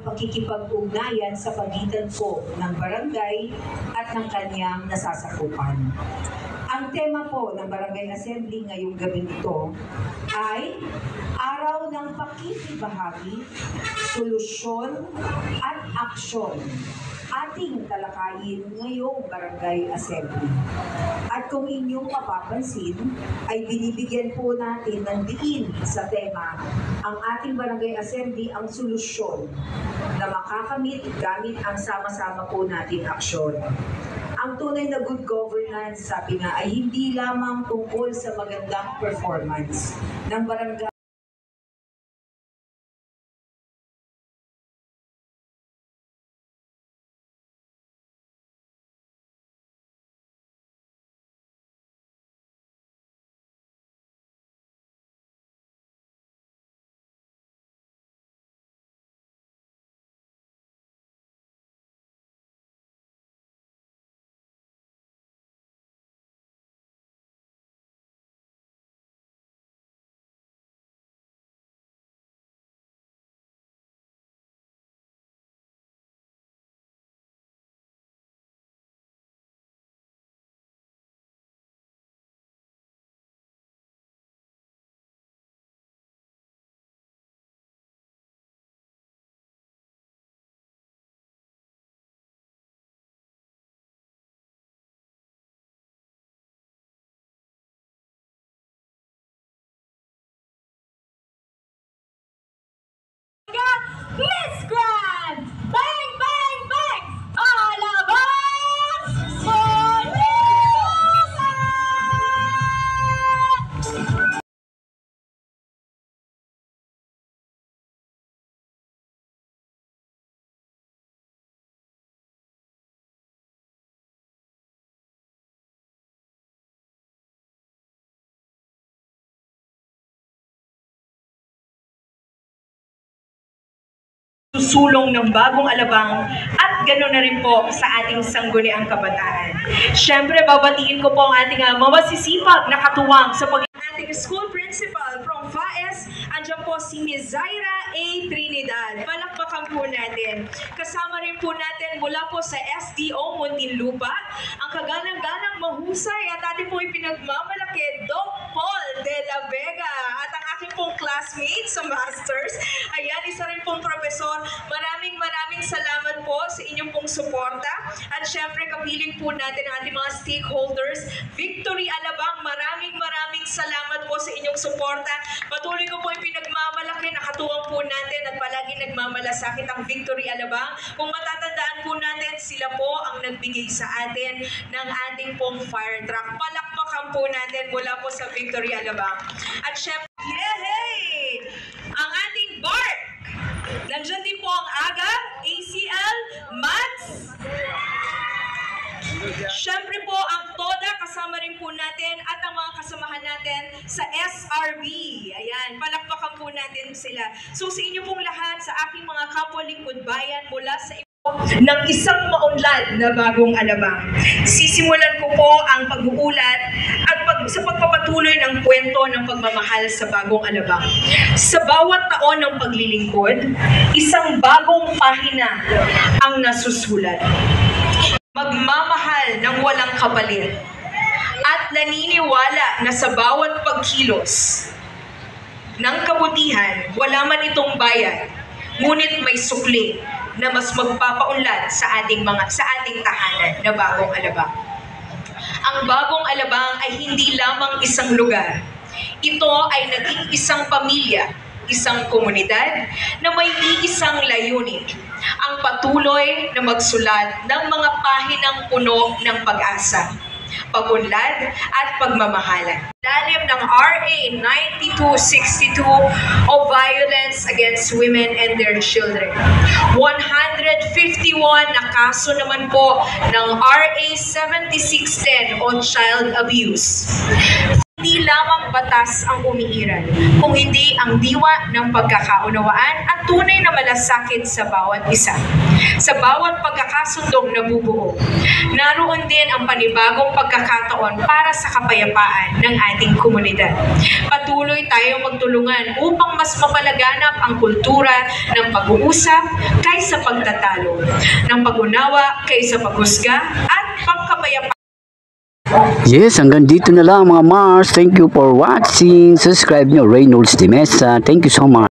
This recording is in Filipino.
pakikipag-ugnayan sa pagitan po ng barangay at ng kanyang nasasakupan. Ang tema po ng Barangay Assembly ngayong gabi nito ay Araw ng Pakikibahagi, Solusyon at Aksyon. Ating talakayin ngayong Barangay Assembly. At kung inyong mapapansin, ay binibigyan po natin ng diin sa tema ang ating Barangay Assembly ang solusyon na makakamit gamit ang sama-sama po natin aksyon. Ang tunay na good governance, sabi nga, ay hindi lamang tungkol sa magandang performance ng barangay. Miss Grand! Bang, bang, bang! Alabang! Montusa! Susulong ng bagong Alabang at gano'n na rin po sa ating sangguniang kabataan. Siyempre, babatiin ko po ang ating masisipag na katuwang sa ating school principal from FAES. Andiyan po si Ms. Zaira A. Trinidad. Palakpakan po natin. Kasama rin po natin mula po sa SDO Muntinlupa, ang kagalang-galang mahusay at ating po ipinagmamalaki, Doc Paul de la Vega. At ang aking pong classmate sa Masters, ayan, isa rin pong profesor. Maraming salamat po sa inyong pong suporta. At syempre, kapiling po natin ang ating mga stakeholders. Victory Alabang, maraming salamat po sa inyong suporta. Patuloy ko po ipinagmamalaki, nakatuwang po natin at palagi nagmamalasakit ang Victory Alabang. Kung matatandaan po natin, sila po ang nagbigay sa atin ng ating pong fire truck. Palakpakan po natin mula po sa Victory Alabang. At syempre, yay! Ang ating BART! Nandiyan din po ang AGA, ACL, MATS. Siyempre po ang TODA, kasama rin po natin at ang mga kasamahan natin sa SRB. Ayan, palakpakan po natin sila. So sa inyo pong lahat, sa aking mga kapwa lingkod bayan mula sa ng isang maunlad na bagong Alabang. Sisimulan ko po ang pag-uulat at sa pagpapatuloy ng kwento ng pagmamahal sa bagong Alabang. Sa bawat taon ng paglilingkod, isang bagong pahina ang nasusulat. Magmamahal ng walang kapalit at naniniwala na sa bawat pagkilos ng kabutihan, wala man itong bayad, ngunit may sukli na mas magpapaunlad sa ating tahanan na bagong Alabang. Ang bagong Alabang ay hindi lamang isang lugar. Ito ay naging isang pamilya, isang komunidad na may iisang layunin, ang patuloy na magsulat ng mga pahinang puno ng pag-asa, pagunlad at pagmamahalan. Lalim ng RA 9262 o Violence Against Women and Their Children. 151 na kaso naman po ng RA 7610 o Child Abuse. Hindi lamang batas ang umiiral, kung hindi ang diwa ng pagkakaunawaan at tunay na malasakit sa bawat isa. Sa bawat pagkakasundong nabubuo, naroon din ang panibagong pagkakataon para sa kapayapaan ng ating komunidad. Patuloy tayong magtulungan upang mas mapalaganap ang kultura ng pag-uusap kaysa pagtatalo, ng pag-unawa kaysa paghusga at pagkapayapaan. Yes, hanggang dito na lang mga Mars. Thank you for watching. Subscribe nyo, Reynolds de Mesa. Thank you so much.